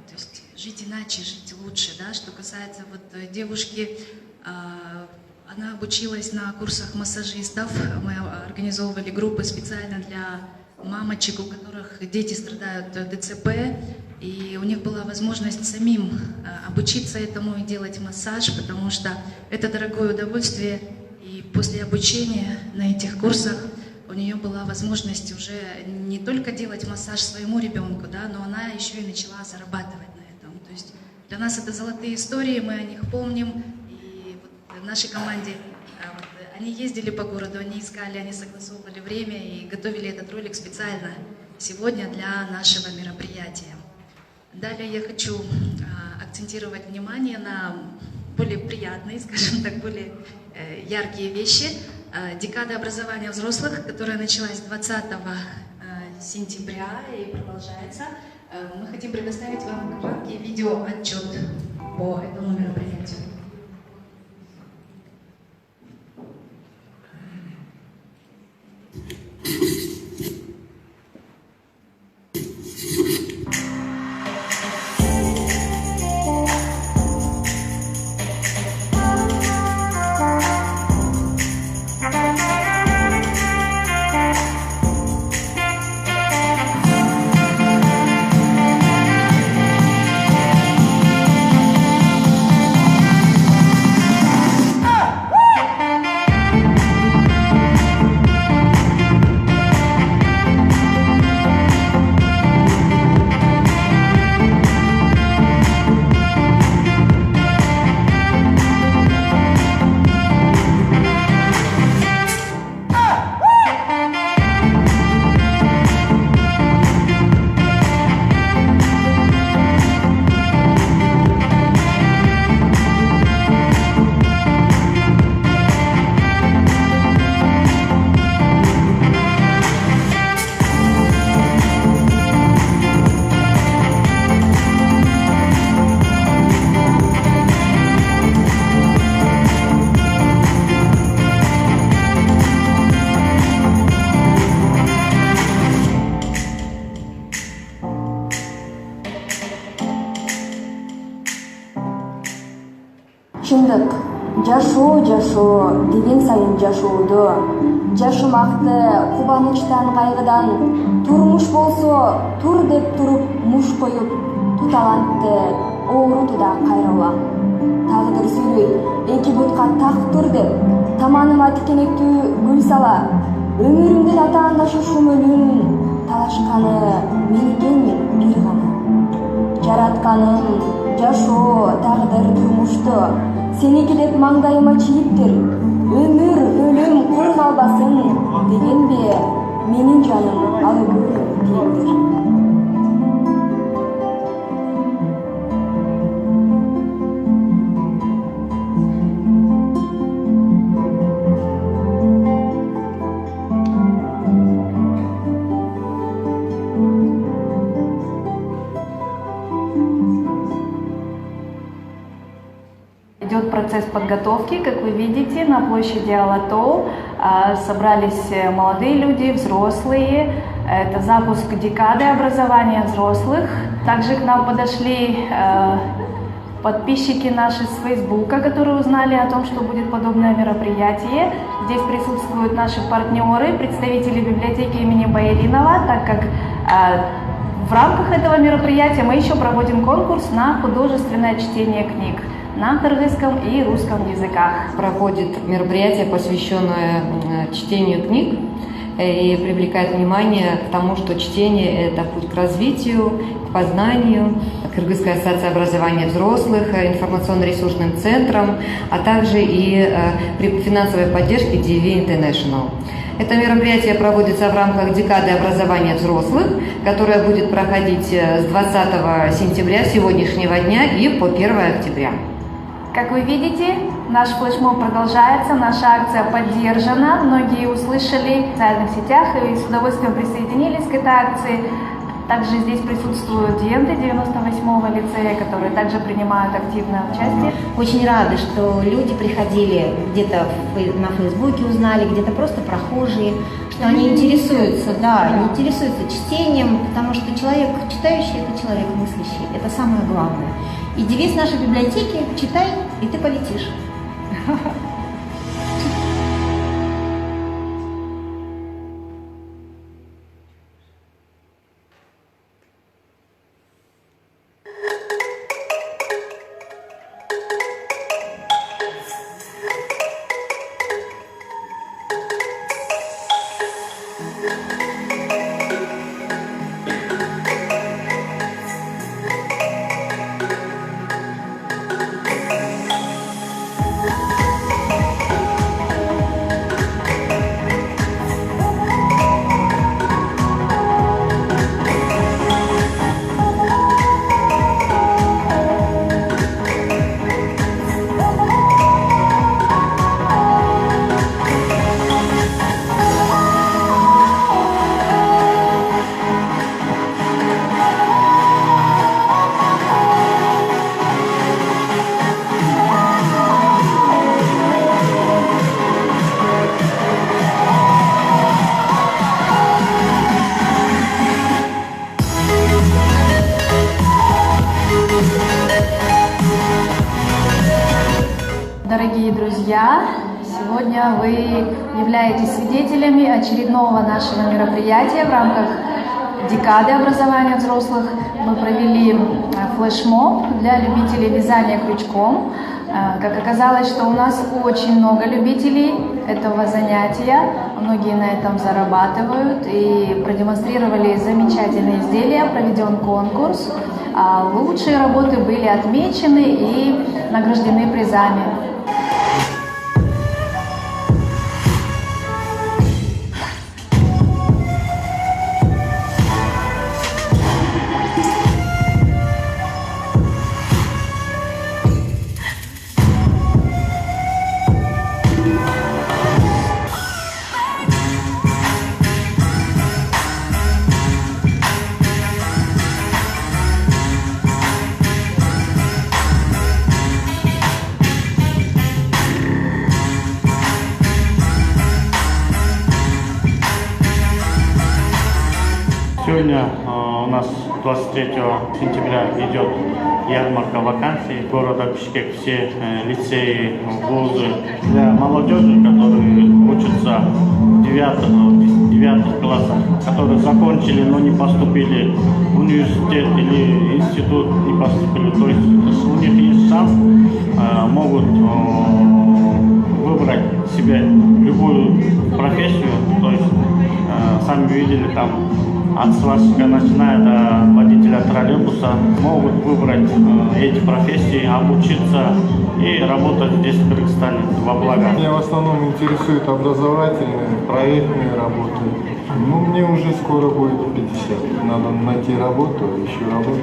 то есть, жить иначе, жить лучше. Да? Что касается вот, девушки, она обучилась на курсах массажистов, мы организовывали группы специально для мамочек, у которых дети страдают ДЦП, и у них была возможность самим обучиться этому и делать массаж, потому что это дорогое удовольствие. И после обучения на этих курсах у нее была возможность уже не только делать массаж своему ребенку, да, но она еще и начала зарабатывать на этом. То есть для нас это золотые истории, мы о них помним. И вот в нашей команде вот, они ездили по городу, они искали, они согласовывали время и готовили этот ролик специально сегодня для нашего мероприятия. Далее я хочу акцентировать внимание на более приятные, скажем так, более яркие вещи. Декада образования взрослых, которая началась 20 сентября и продолжается. Мы хотим предоставить вам краткий видеоотчет по этому мероприятию. Чындык жашоо деген сайын жашоодо жашымакты кубанычтан кайгыдан турмуш болсо тур деп туруп муш коюп туталантты оорутуда кайрала тагдыр сүйлөй эки бутка так тур деп таманыма тикенектүү гүл сала өмүрүмдүн атаандаш шумөлүн талашканы мен экенмин бир гана жаратканым жашоо тагдыр турмушту сеники деп маңдайыма чийиптир өмүр өлүм кур калбасын дегенбе менин жаным ал өгүлүм тийиптир. Идет процесс подготовки, как вы видите, на площади Алатау собрались молодые люди, взрослые. Это запуск декады образования взрослых. Также к нам подошли подписчики наши с Фейсбука, которые узнали о том, что будет подобное мероприятие. Здесь присутствуют наши партнеры, представители библиотеки имени Баяринова, так как в рамках этого мероприятия мы еще проводим конкурс на художественное чтение книг на кыргызском и русском языках. Проходит мероприятие, посвященное чтению книг, и привлекает внимание к тому, что чтение – это путь к развитию, к познанию. Кыргызская ассоциация образования взрослых, информационно-ресурсным центром, а также и при финансовой поддержке DV International. Это мероприятие проводится в рамках декады образования взрослых, которая будет проходить с 20 сентября сегодняшнего дня и по 1 октября. Как вы видите, наш флешмоб продолжается, наша акция поддержана. Многие услышали в социальных сетях и с удовольствием присоединились к этой акции. Также здесь присутствуют студенты 98-го лицея, которые также принимают активное участие. Очень рады, что люди приходили, где-то на Фейсбуке узнали, где-то просто прохожие, что они интересуются, они интересуются чтением, потому что человек читающий – это человек мыслящий, это самое главное. И девиз нашей библиотеки – читай, и ты полетишь. Дорогие друзья, сегодня вы являетесь свидетелями очередного нашего мероприятия в рамках декады образования взрослых. Мы провели флешмоб для любителей вязания крючком. Как оказалось, что у нас очень много любителей этого занятия, многие на этом зарабатывают и продемонстрировали замечательные изделия, проведен конкурс. Лучшие работы были отмечены и награждены призами. Сегодня у нас 23 сентября идет ярмарка вакансий города Бишкек. Все лицеи, вузы для молодежи, которые учатся в 9 классах, которые закончили, но не поступили в университет или институт, не поступили. То есть у них есть шанс, могут выбрать себе любую профессию. То есть сами видели там от сварщика начиная до водителя троллейбуса, могут выбрать эти профессии, обучиться и работать здесь, в Кыргызстане, во благо. Меня в основном интересуют образовательные, проектные работы. Ну, мне уже скоро будет 50. Надо найти работу, ищу работу.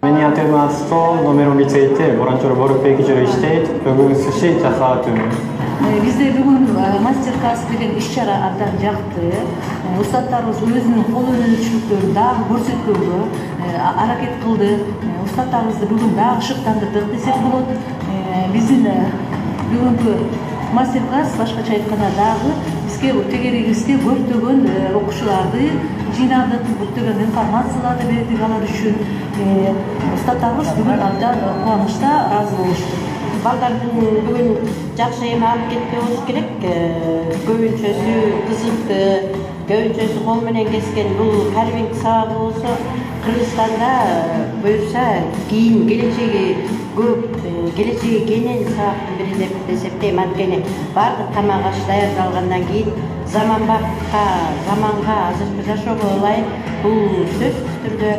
Меня 13 номером лицейте боранчор борып экичер иштейт, бүгүн суши жасаатымын. Бизде бүгүн мастер-класс деген иш-чара абдан жакты. Устаттарыбыз өзүнүн кол өнүгүчүлүктөрүн дагы көрсөткөнгө аракет кылды. Устаттарыбызды бүгүн дагы шыктандырдык десек болот. Биздин бүгүнкү мастер-класс башкача айтканда дагы бизге тегерегибизге көптөгөн окуучуларды жыйнадык, көптөгөн информацияларды бердик алар үчүн. Устаттарыбыз бүгүн абдан кубанычта, ыраазы болуштук. Балдардын бүгүн жакшы эме алып кетти болуш керек. Көбүнчөсү кызыкты, көбүнчөсү кол менен кескен бул карвинг сабагы болсо Кыргызстанда буюрса кийин келечеги көп, келечеги кенен сабактын бири деп эсептейм. Анткени баардык тамак аш даярдалгандан кийин заманга азыркы жашоого ылайык бул сөзсүз түрдө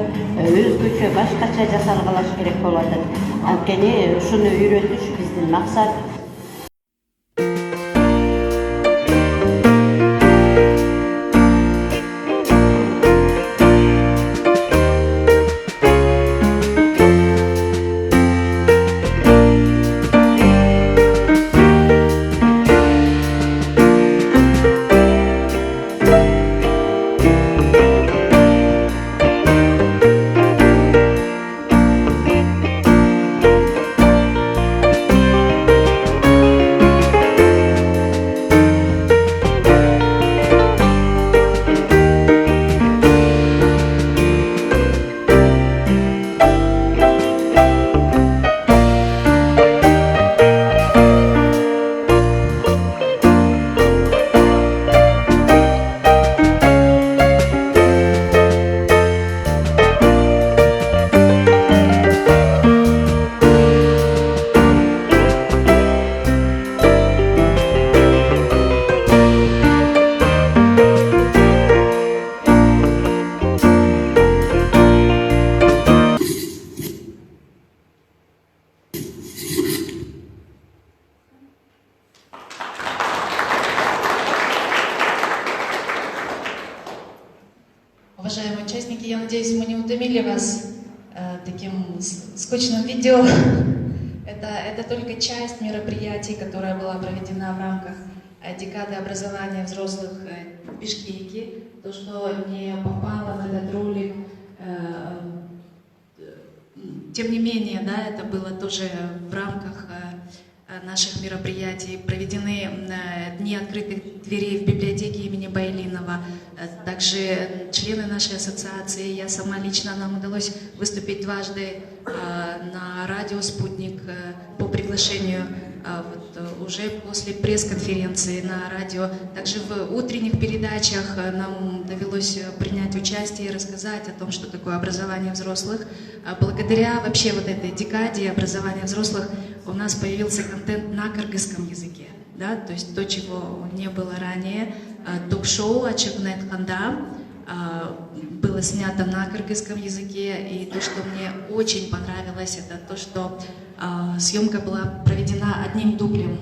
өзгөчө башкача жасалгалаш керек болуп атат. Анткени ушуну үйрөтүш биздин максат. Уважаемые участники, я надеюсь, мы не утомили вас таким скучным видео. Это только часть мероприятий, которая была проведена в рамках декады образования взрослых в Бишкеке. То, что не попало в этот ролик, тем не менее, да, это было тоже в рамках наших мероприятий. Проведены дни открытых дверей в библиотеке имени Байлинова. Также члены нашей ассоциации, я сама лично, нам удалось выступить дважды на радио «Спутник» по приглашению уже после пресс-конференции на радио. Также в утренних передачах нам довелось принять участие и рассказать о том, что такое образование взрослых. Благодаря вообще вот этой декаде образования взрослых у нас появился контент на кыргызском языке. Да? То есть то, чего не было ранее. Ток-шоу «Ачыгнет Ханда» было снято на кыргызском языке. И то, что мне очень понравилось, это то, что съемка была проведена одним дублем.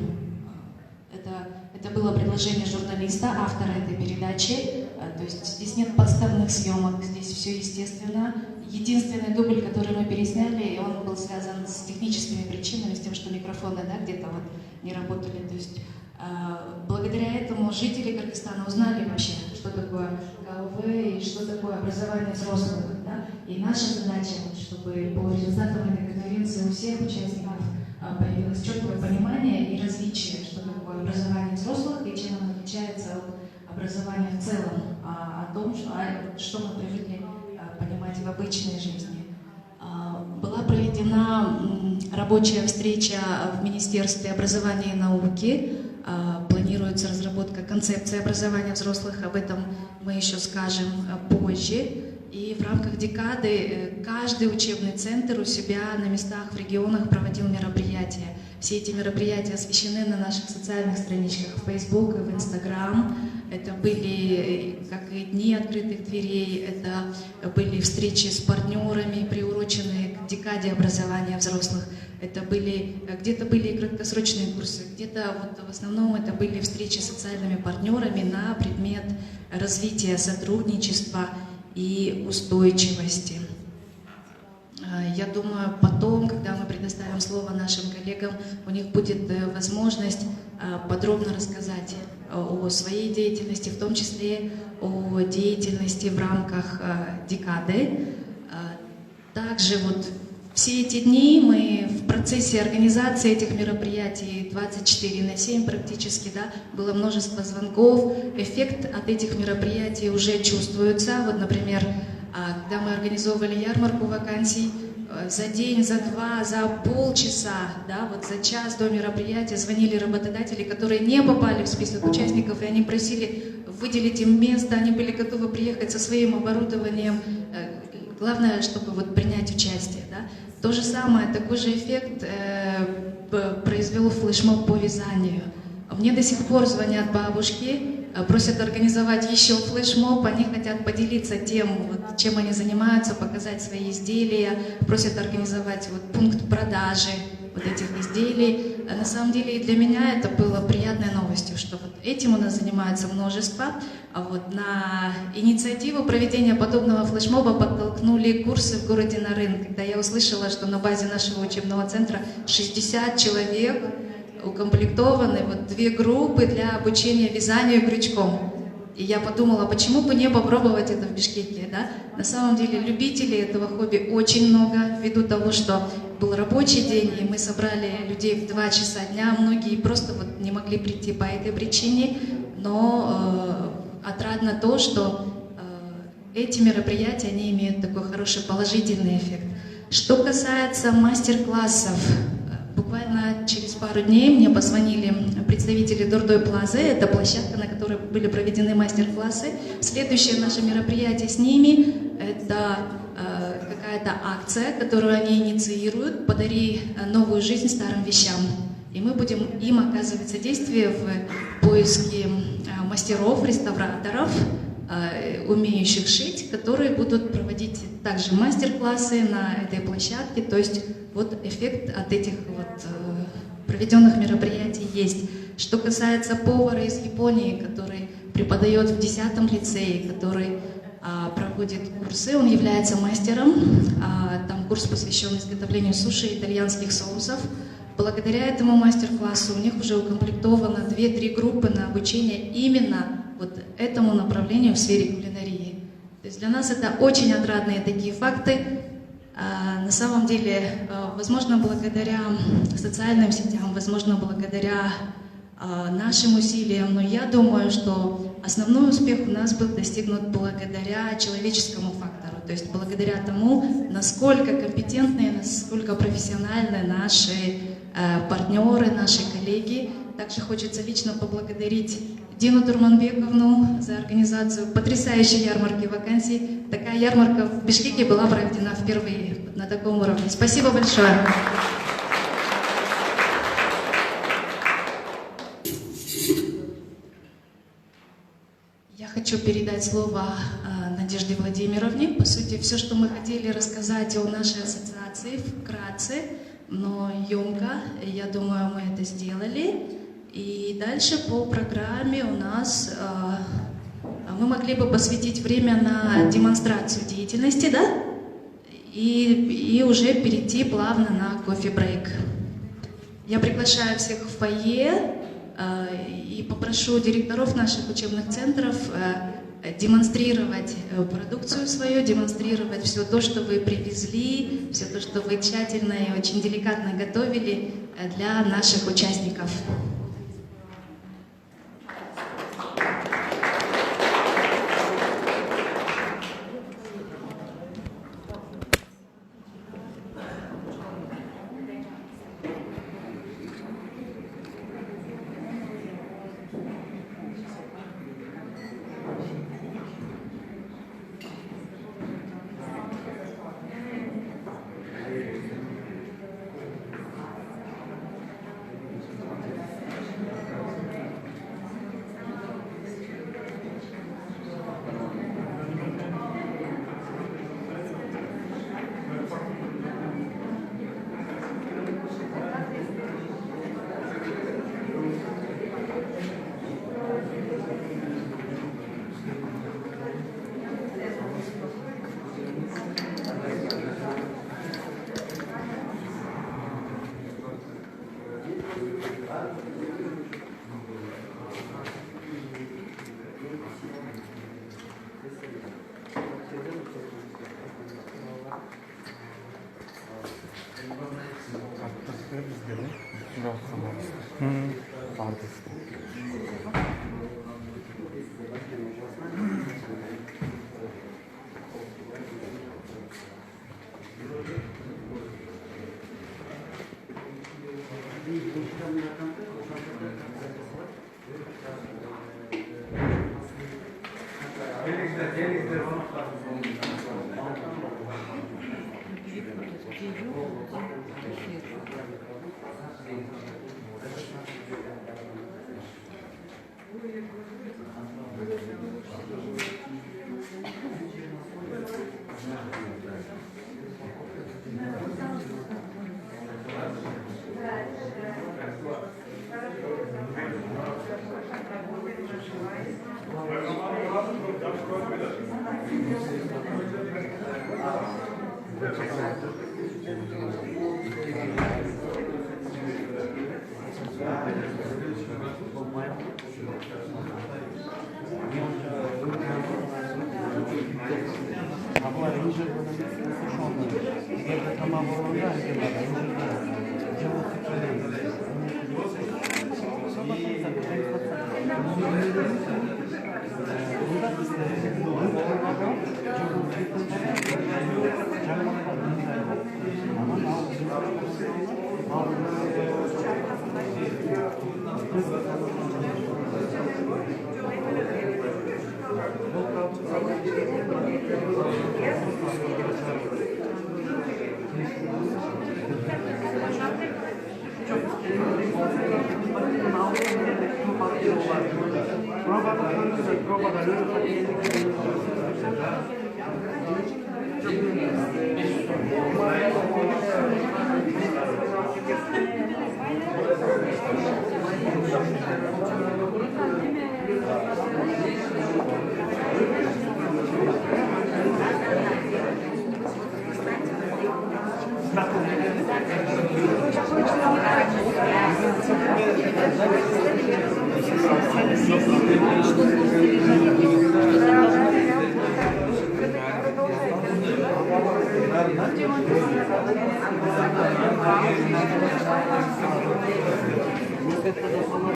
Это было предложение журналиста, автора этой передачи. То есть здесь нет подставных съемок, здесь все естественно. Единственный дубль, который мы пересняли, и он был связан с техническими причинами, с тем, что микрофоны, да, где-то вот не работали. То есть благодаря этому жители Кыргызстана узнали вообще, что такое КОВ и что такое образование взрослых. Да? И наша задача, чтобы по результатам этой конференции у всех участников появилось четкое понимание и различие, что такое образование взрослых и чем оно отличается от образования в целом, о том, что мы привыкли понимать в обычной жизни. Была проведена рабочая встреча в Министерстве образования и науки. Планируется разработка концепции образования взрослых, об этом мы еще скажем позже. И в рамках декады каждый учебный центр у себя на местах в регионах проводил мероприятия. Все эти мероприятия освещены на наших социальных страничках в Facebook и в Instagram. Это были как и дни открытых дверей, это были встречи с партнерами, приуроченные к декаде образования взрослых. Это где-то были и краткосрочные курсы, где-то вот в основном это были встречи с социальными партнерами на предмет развития сотрудничества и устойчивости. Я думаю, потом, когда мы предоставим слово нашим коллегам, у них будет возможность подробно рассказать о своей деятельности, в том числе о деятельности в рамках декады. Также вот Все эти дни мы в процессе организации этих мероприятий 24/7 практически, да, было множество звонков. Эффект от этих мероприятий уже чувствуется. Вот, например, когда мы организовывали ярмарку вакансий, за день, за два, за полчаса, да, вот за час до мероприятия звонили работодатели, которые не попали в список участников, и они просили выделить им место, они были готовы приехать со своим оборудованием. Главное, чтобы вот принять участие. Да. То же самое, такой же эффект произвел флешмоб по вязанию. Мне до сих пор звонят бабушки, просят организовать еще флешмоб, они хотят поделиться тем, вот, чем они занимаются, показать свои изделия, просят организовать вот, пункт продажи вот этих изделий. На самом деле и для меня это было приятной новостью, что вот этим у нас занимается множество. А вот на инициативу проведения подобного флешмоба подтолкнули курсы в городе Нарын, когда я услышала, что на базе нашего учебного центра 60 человек укомплектованы, вот 2 группы для обучения вязанию крючком. И я подумала, почему бы не попробовать это в Бишкеке, да? На самом деле любителей этого хобби очень много, ввиду того, что был рабочий день, и мы собрали людей в 2 часа дня, многие просто вот не могли прийти по этой причине, но отрадно то, что эти мероприятия, они имеют такой хороший положительный эффект. Что касается мастер-классов, буквально через пару дней мне позвонили представители Дордой Плазы, это площадка, на которой были проведены мастер-классы. Следующее наше мероприятие с ними – это какая-то акция, которую они инициируют «Подари новую жизнь старым вещам». И мы будем им оказывать содействие в поиске мастеров, реставраторов, умеющих шить, которые будут проводить также мастер-классы на этой площадке. То есть вот эффект от этих вот проведенных мероприятий есть. Что касается повара из Японии, который преподает в 10-м лицее, который проводит курсы, он является мастером. Там курс посвящен изготовлению суши и итальянских соусов. Благодаря этому мастер-классу у них уже укомплектовано 2-3 группы на обучение именно вот этому направлению в сфере кулинарии. То есть для нас это очень отрадные такие факты. На самом деле, возможно, благодаря социальным сетям, возможно, благодаря нашим усилиям, но я думаю, что основной успех у нас был достигнут благодаря человеческому фактору, то есть благодаря тому, насколько компетентные, насколько профессиональны наши партнеры, наши коллеги. Также хочется лично поблагодарить Дину Турманбековну за организацию потрясающей ярмарки вакансий. Такая ярмарка в Бишкеке была проведена впервые на таком уровне. Спасибо большое. Я хочу передать слово Надежде Владимировне. По сути, все, что мы хотели рассказать о нашей ассоциации, вкратце, но емко, я думаю, мы это сделали. И дальше по программе у нас мы могли бы посвятить время на демонстрацию деятельности, да? И уже перейти плавно на кофе-брейк. Я приглашаю всех в фойе и попрошу директоров наших учебных центров демонстрировать продукцию свою, демонстрировать все то, что вы привезли, все то, что вы тщательно и очень деликатно готовили для наших участников. Thank you.